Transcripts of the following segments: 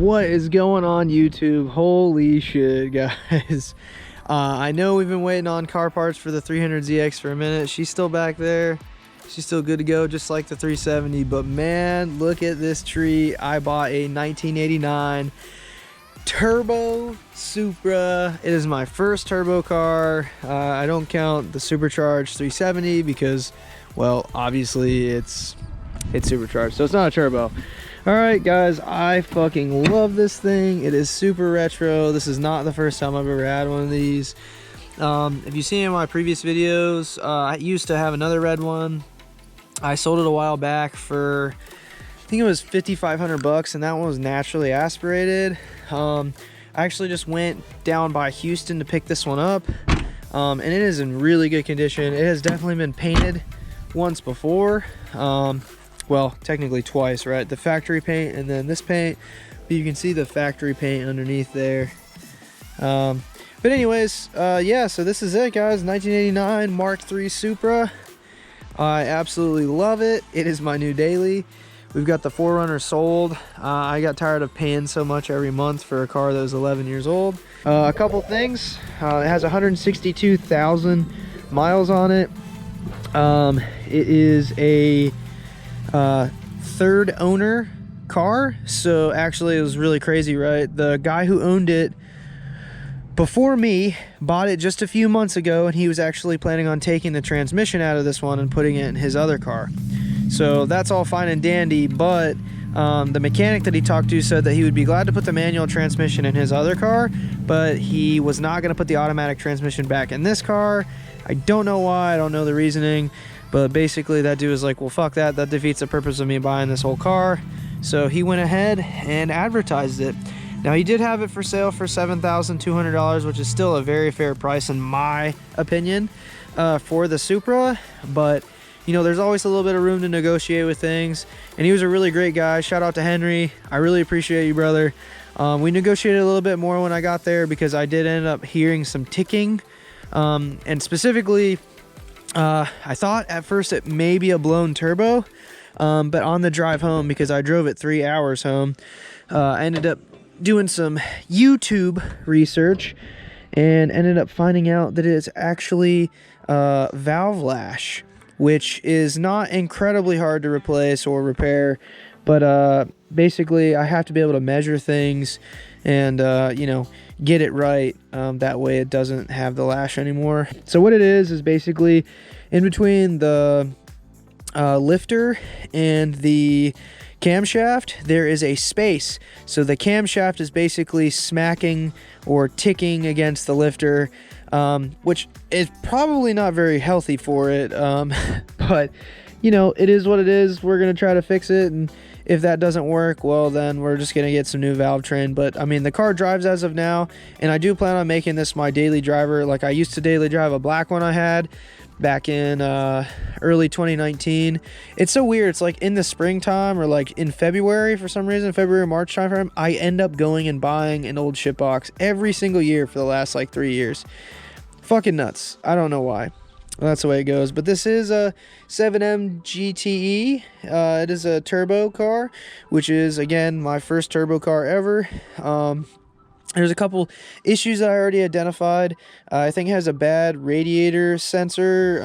What is going on, YouTube? Holy shit, guys. I know we've been waiting on car parts for the 300ZX for a minute. She's still back there. She's still good to go, just like the 370. But man, look at this tree. I bought a 1989 Turbo Supra. It is my first turbo car. I don't count the supercharged 370 because, well, obviously it's supercharged, so it's not a turbo. All right, guys, I fucking love this thing. It is super retro. This is not the first time I've ever had one of these. If you've seen in my previous videos, I used to have another red one. I sold it a while back for, I think it was 5,500 bucks, and that one was naturally aspirated. I actually just went down by Houston to pick this one up, and it is in really good condition. It has definitely been painted once before. Well, technically twice, right? The factory paint and then this paint, but you can see the factory paint underneath there. But anyways, yeah, so this is it, guys. 1989 Mark III Supra. I absolutely love it. It is my new daily. We've got the 4Runner sold. I got tired of paying so much every month for a car that was 11 years old. A couple things. It has 162,000 miles on it. It is a third owner car, so actually it was really crazy, right? The guy who owned it before me bought it just a few months ago, and he was actually planning on taking the transmission out of this one and putting it in his other car. So that's all fine and dandy, but the mechanic that he talked to said that he would be glad to put the manual transmission in his other car, but he was not going to put the automatic transmission back in this car. I don't know why, I don't know the reasoning. But basically that dude was like, well, fuck that. That defeats the purpose of me buying this whole car. So he went ahead and advertised it. Now, he did have it for sale for $7,200, which is still a very fair price in my opinion for the Supra. But, you know, there's always a little bit of room to negotiate with things. And he was a really great guy. Shout out to Henry. I really appreciate you, brother. We negotiated a little bit more when I got there because I did end up hearing some ticking. And specifically, I thought at first it may be a blown turbo, but on the drive home, because I drove it 3 hours home, I ended up doing some YouTube research and ended up finding out that it's actually valve lash, which is not incredibly hard to replace or repair, but basically I have to be able to measure things and you know, get it right, that way it doesn't have the lash anymore. So what it is basically in between the lifter and the camshaft there is a space. So the camshaft is basically smacking or ticking against the lifter, which is probably not very healthy for it, but you know, it is what it is. We're gonna try to fix it, and if that doesn't work, well, then we're just gonna get some new valve train. But I mean, the car drives as of now, and I do plan on making this my daily driver. Like, I used to daily drive a black one I had back in early 2019. It's so weird. It's like in the springtime or like in February, for some reason, February, March timeframe, I end up going and buying an old shit box every single year for the last like 3 years. Fucking nuts. I don't know why. Well, that's the way it goes. But this is a 7M GTE. It is a turbo car, which is, again, my first turbo car ever. There's a couple issues that I already identified. I think it has a bad radiator sensor,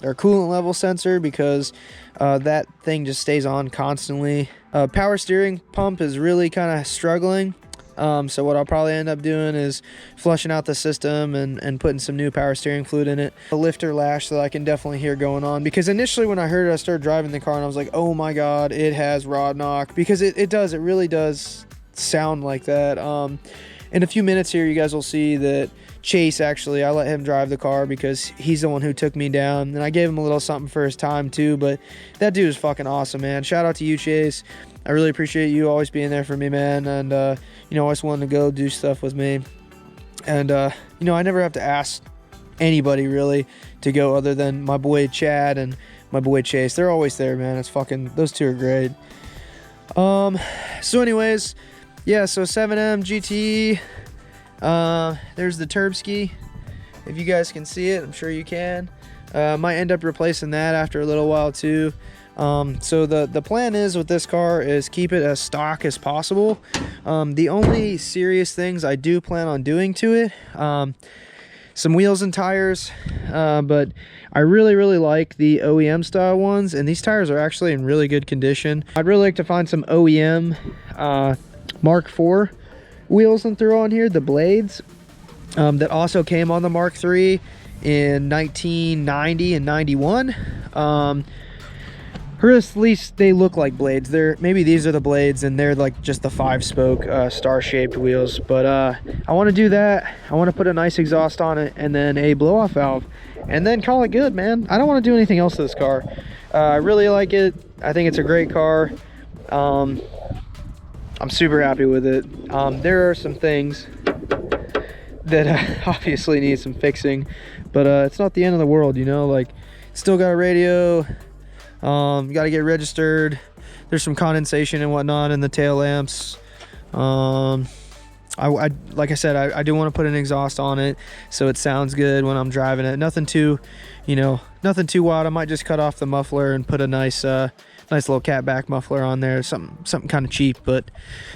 or coolant level sensor, because that thing just stays on constantly. Power steering pump is really kind of struggling. So what I'll probably end up doing is flushing out the system and putting some new power steering fluid in it. A lifter lash that I can definitely hear going on, because initially when I heard it, I started driving the car and I was like, oh my god, it has rod knock, because it does, it really does sound like that. In a few minutes here, you guys will see that Chase, actually, I let him drive the car because he's the one who took me down, and I gave him a little something for his time too. But that dude is fucking awesome, man. Shout out to you, Chase. I really appreciate you always being there for me, man, and you know, always wanting to go do stuff with me. And you know, I never have to ask anybody really to go other than my boy Chad and my boy Chase. They're always there, man. It's fucking, those two are great. So anyways, yeah, so 7M GTE, there's the Turbski, if you guys can see it. I'm sure you can. Might end up replacing that after a little while too. So the plan is with this car is keep it as stock as possible. The only serious things I do plan on doing to it, some wheels and tires, but I really like the OEM style ones, and these tires are actually in really good condition. I'd really like to find some OEM Mark IV wheels and throw on here, the blades, that also came on the Mark III in 1990 and 91. Or at least they look like blades. Maybe these are the blades and they're like just the 5-spoke star-shaped wheels. But I want to do that. I want to put a nice exhaust on it and then a blow-off valve, and then call it good, man. I don't want to do anything else to this car. I really like it. I think it's a great car. I'm super happy with it. There are some things that obviously need some fixing, but it's not the end of the world, you know. Like, still got a radio. You got to get registered. There's some condensation and whatnot in the tail lamps. Like I said, I do want to put an exhaust on it so it sounds good when I'm driving it. Nothing too, you know, nothing too wild. I might just cut off the muffler and put a nice little catback muffler on there. Something kind of cheap, but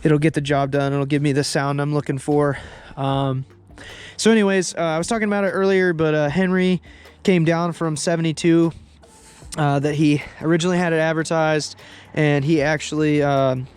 it'll get the job done. It'll give me the sound I'm looking for. So anyways, I was talking about it earlier, but Henry came down from 72 that he originally had it advertised, and he actually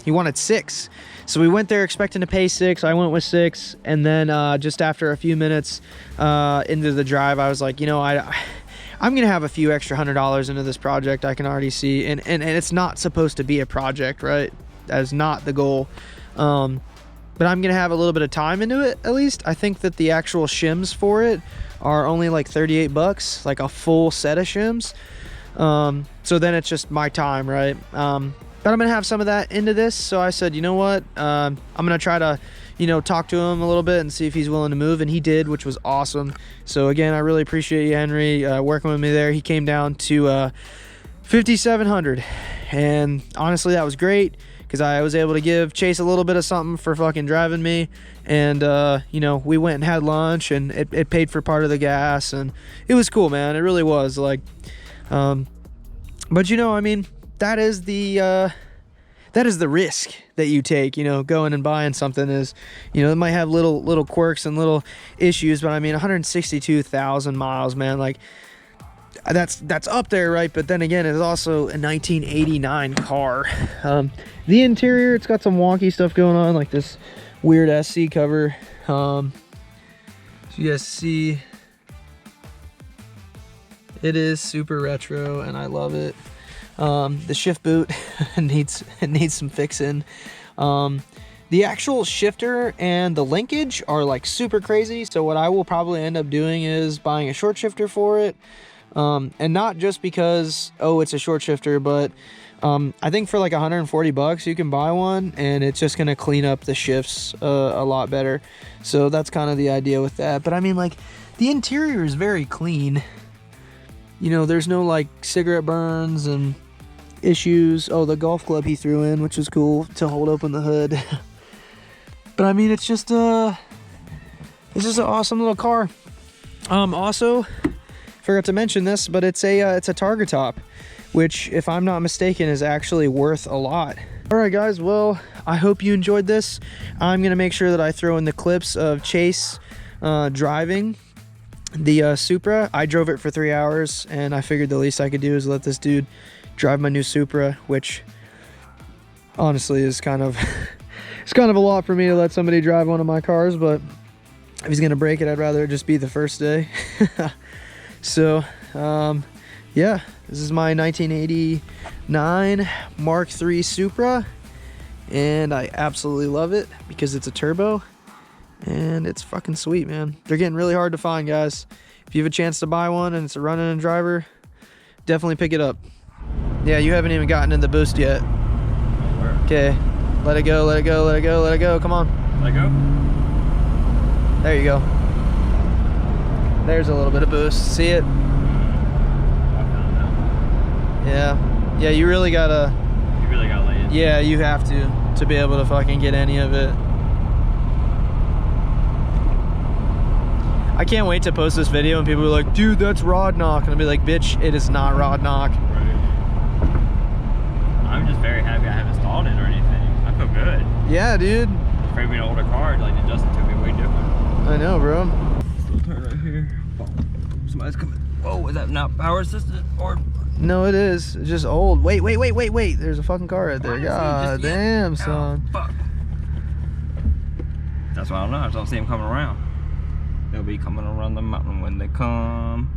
he wanted 6. So we went there expecting to pay 6. I went with 6, and then just after a few minutes into the drive, I was like, you know, I'm gonna have a few extra $100 into this project. I can already see, and it's not supposed to be a project, right? That is not the goal. But I'm gonna have a little bit of time into it, at least. I think that the actual shims for it are only like 38 bucks, like a full set of shims. So then it's just my time, right? But I'm gonna have some of that into this. So I said, you know what? I'm gonna try to, you know, talk to him a little bit and see if he's willing to move, and he did, which was awesome. So again, I really appreciate you, Henry, working with me there. He came down to 5,700, and honestly, that was great, because I was able to give Chase a little bit of something for fucking driving me, and you know, we went and had lunch, and it paid for part of the gas, and it was cool, man. It really was. Like, but you know, I mean, that is the risk that you take, you know, going and buying something. Is, you know, it might have little quirks and little issues, but I mean, 162,000 miles, man. Like, that's up there, right? But then again, it's also a 1989 car. The interior, it's got some wonky stuff going on, like this weird SC cover. So you guys see, it is super retro, and I love it. The shift boot needs some fixing. The actual shifter and the linkage are like super crazy. So what I will probably end up doing is buying a short shifter for it. And not just because, oh, it's a short shifter, but I think for like 140 bucks you can buy one, and it's just gonna clean up the shifts a lot better. So that's kind of the idea with that. But I mean, like, the interior is very clean. You know, there's no like cigarette burns and issues. Oh, the golf club he threw in, which was cool to hold open the hood. But I mean, it's just an awesome little car. Also, forgot to mention this, but it's a Targa top, which, if I'm not mistaken, is actually worth a lot. All right, guys, well, I hope you enjoyed this. I'm gonna make sure that I throw in the clips of Chase driving the Supra. I drove it for 3 hours, and I figured the least I could do is let this dude drive my new Supra, which honestly is kind of it's kind of a lot for me to let somebody drive one of my cars, but if he's gonna break it, I'd rather it just be the first day. So yeah, this is my 1989 Mark III Supra, and I absolutely love it because it's a turbo, and it's fucking sweet, man. They're getting really hard to find, guys. If you have a chance to buy one and it's a running and driver, definitely pick it up. Yeah, you haven't even gotten in the boost yet. Okay, let it go, let it go, let it go, let it go. Come on. Let go. There you go. There's a little bit of boost. See it? Yeah, you really gotta. You really gotta lay it. Yeah, you have to be able to fucking get any of it. I can't wait to post this video and people are like, dude, that's rod knock, and I'll be like, bitch, it is not rod knock. Right. I'm just very happy I haven't stalled it or anything. I feel good. Yeah, dude. Afraid being an older car, like the adjustment took me way different. I know, bro. Still turn right here. Oh, somebody's coming. Whoa, is that not power assisted or? No, it is. It's just old. Wait. There's a fucking car right there. God damn, son. Oh, fuck. That's why I don't know. I just don't see him coming around. They'll be coming around the mountain when they come.